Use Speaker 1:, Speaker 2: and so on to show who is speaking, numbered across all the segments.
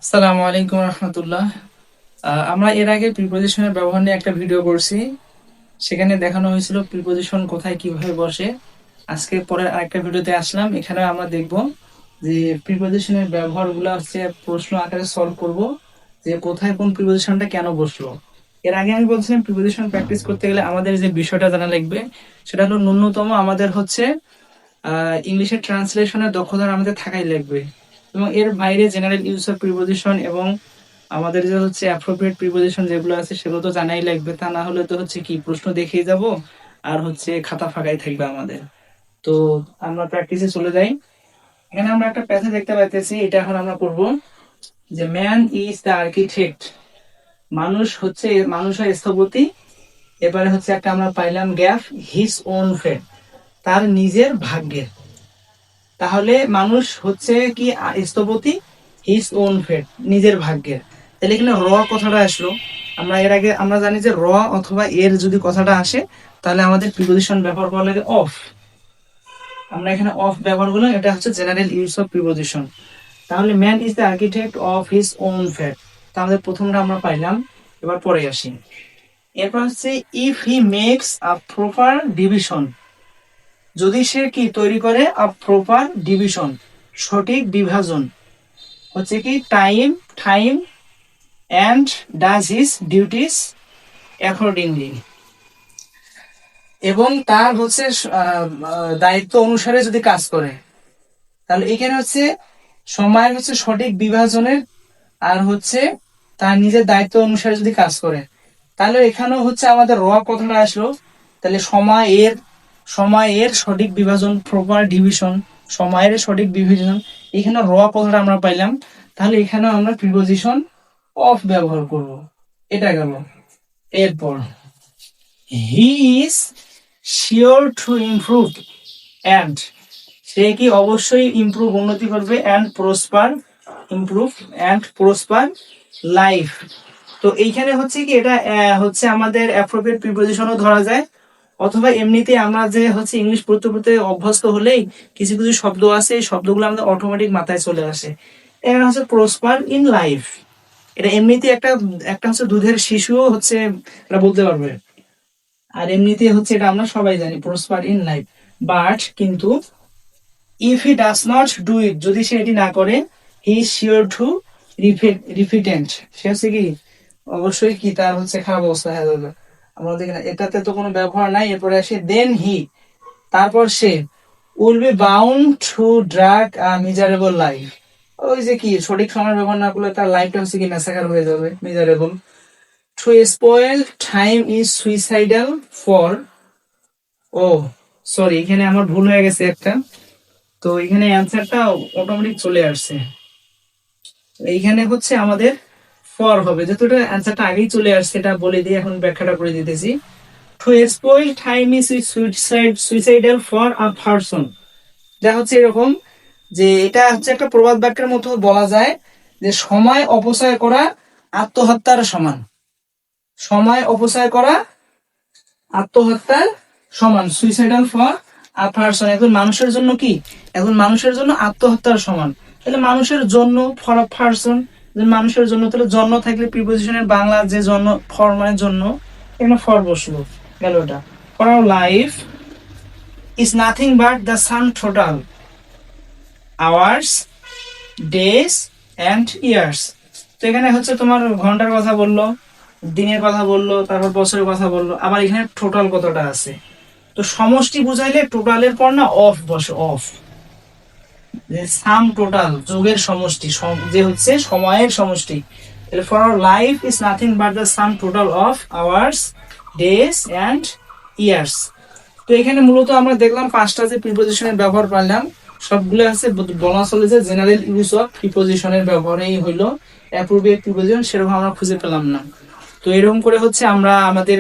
Speaker 1: আসসালামু আলাইকুম রহমতুল্লাহ। আমরা এর আগে প্রিপোজিশনের ব্যবহার নিয়ে একটা ভিডিও করছি। সেখানে দেখানো হয়েছিল প্রিপোজিশন কোথায় কিভাবে বসে। আজকে পরে আরেকটা ভিডিওতে আসলাম, এখানে আমরা দেখব যে প্রিপোজিশনের ব্যবহারগুলো হচ্ছে প্রশ্ন আকারে সলভ করব, যে কোথায় কোন প্রিপোজিশনটা কেন বসলো। এর আগে আমি বলছিলাম প্রিপোজিশন প্র্যাকটিস করতে গেলে আমাদের যে বিষয়টা জানা লাগবে সেটা হলো ন্যূনতম আমাদের হচ্ছে ইংলিশের ট্রান্সলেশনের দক্ষতা আমাদের থাকাই লাগবে, এবং এর বাইরে জেনারেল ইউজ অফ প্রিপোজিশন এবং আমাদের যে হচ্ছে অ্যাপ্রোপ্রিয়েট প্রিপোজিশন যেগুলো আছে সেগুলো তো জানাই লাগবে। তা না হলে তো হচ্ছে কি প্রশ্ন দেখেই যাব আর হচ্ছে খাতা ফাঁকাই থাকবে আমাদের। তো আমরা প্র্যাকটিসে চলে যাই। এখানে আমরা একটা প্যাসেজ দেখতে পাইতেছি, এটা এখন আমরা পড়বো যে ম্যান ইজ দ্য আর্কিটেক্ট। মানুষ হয় স্থপতি। এবারে হচ্ছে একটা আমরা পাইলাম গ্যাপ, হিজ ওন ফেট, তার নিজের ভাগ্যের। তাহলে মানুষ হচ্ছে কি স্থপতি, হিজ ওন ফেট, নিজের ভাগ্যের। তাহলে এখানে র কথাটা আসলো। আমরা এর আগে আমরা জানি যে র অথবা এর যদি কথাটা আসে তাহলে আমাদের প্রিপোজিশন ব্যবহার করা লাগে অফ। আমরা এখানে অফ ব্যবহার করলাম, এটা হচ্ছে জেনারেল ইউজ অফ প্রিপোজিশন। তাহলে man is the architect of his own fate, তাহলে প্রথমটা আমরা পাইলাম। এবার পরে আসি। এরপর হচ্ছে if he makes a proper division, যদি সে কি তৈরি করে আ প্রপার ডিভিশন, সঠিক বিভাজন, হচ্ছে কি time time and does his duties accordingly, এবং তার হচ্ছে দায়িত্ব অনুসারে যদি কাজ করে। তাহলে এখানে হচ্ছে সময়ের হচ্ছে সঠিক বিভাজনের, আর হচ্ছে তার নিজের দায়িত্ব অনুসারে যদি কাজ করে। তাহলে এখানেও হচ্ছে আমাদের র কথাটা আসলো। তাহলে সময়ের সঠিক বিভাজন, প্রপার ডিভিশন, সময়ের সঠিক বিভাজন, এখানে র কথাটা আমরা পাইলাম। তাহলে এখানেও আমরা প্রিপোজিশন অফ ব্যবহার করব। এটা গেল। এরপর he is sure to improve and, সে কি অবশ্যই ইমপ্রুভ উন্নতি করবে, and prosper, improve and prosper life. তো এইখানে হচ্ছে কি এটা হচ্ছে আমাদের অ্যাপ্রোপ্রিয়েট প্রিপোজিশনও ধরা যায়, অথবা এমনিতে আমরা যে হচ্ছে ইংলিশ পড়তে পড়তে অভ্যস্ত হলেই কিছু কিছু শব্দ আছে, এই শব্দগুলো আমাদের অটোমেটিক মাথায় চলে আসে। এখানে হচ্ছে প্রসপার ইন লাইফ, এটা এমনিতে একটা একটা হচ্ছে দুধের শিশুও হচ্ছে এটা বলতে পারবে। আর এমনিতে হচ্ছে এটা আমরা সবাই জানি প্রসপার ইন লাইফ। বাট কিন্তু if he does not do it, যদি সে এটি না করে, হি ইজ শিওর টু রিপিটেন্ট, সে হচ্ছে কি অবশ্যই কি তার হচ্ছে খারাপ অবস্থা হয়ে যাবে। আমরা দেখি না, এটাতে তো কোনো ব্যবহার নাই। এরপরে আসে দেন হি, তারপর সে will be bound to drag a miserable life. ওই যে কি সঠিক সময় ব্যবহার না করলে তার লাইফটা হচ্ছে কি ম্যাসাকার হয়ে যাবে, miserable. To spoil time is suicidal for, oh sorry এখানে আমার ভুল হয়ে গেছে একটা। তো এখানে অ্যান্সারটা অটোমেটিক চলে আসছে। এইখানে হচ্ছে আমাদের ফর হবে, যেহেতু এটা অ্যান্সারটা আগেই চলে আসছে, এটা বলে দিয়ে এখন ব্যাখ্যাটা করে দিতেছি। To spoil time is suicidal for a person, যা হচ্ছে এরকম যে এটা হচ্ছে একটা প্রবাদ বাক্যের মতো বলা যায় যে সময় অপচয় করা আত্মহত্যার সমান। সময় অপচয় করা আত্মহত্যার সমান, সুইসাইডাল ফর আ পারসন, এখন মানুষের জন্য কি, এখন মানুষের জন্য আত্মহত্যার সমান। তাহলে মানুষের জন্য ফর আ পারসন, মানুষের জন্য, তাহলে জন্য থাকলে প্রিপোজিশনের বাংলা যে জন্য, ফর মানে জন্য, এখানে ফর বসলো, গেল ওটা। For our life is nothing but the sum total hours, days and years. তো এখানে হচ্ছে তোমার ঘন্টার কথা বললো, দিনের কথা বললো, তারপর বছরের কথা বললো, আবার এখানে টোটাল কতটা আছে। তো সমষ্টি বুঝাইলে টোটালের পর না অফ বসে, অফ, যে সাম টোটাল যোগের সমষ্টি, যে হচ্ছে সময়ের সমষ্টি। তাহলে for our life is nothing but the sum total of hours, days and years. তো এখানে মূলত আমরা দেখলাম পাঁচটা যে প্রিপোজিশনের ব্যবহার পাইলাম, সবগুলো আছে বলা চলে যে জেনারেল ইউজ অফ প্রিপোজিশনের ব্যবহারেই হইলো, অ্যাপ্রোপ্রিয়েট প্রিপোজিশন সেরকম আমরা খুঁজে পেলাম না। তো এরকম করে হচ্ছে আমরা আমাদের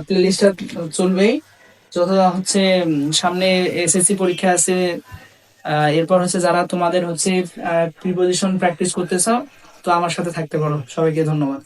Speaker 1: প্লে লিস্টটা চলবেই। যত হচ্ছে সামনে এসএসসি পরীক্ষা আছে, এরপর হচ্ছে যারা তোমাদের হচ্ছে প্রিপোজিশন প্র্যাকটিস করতে চাও, তো আমার সাথে থাকতে পারো। সবাইকে ধন্যবাদ।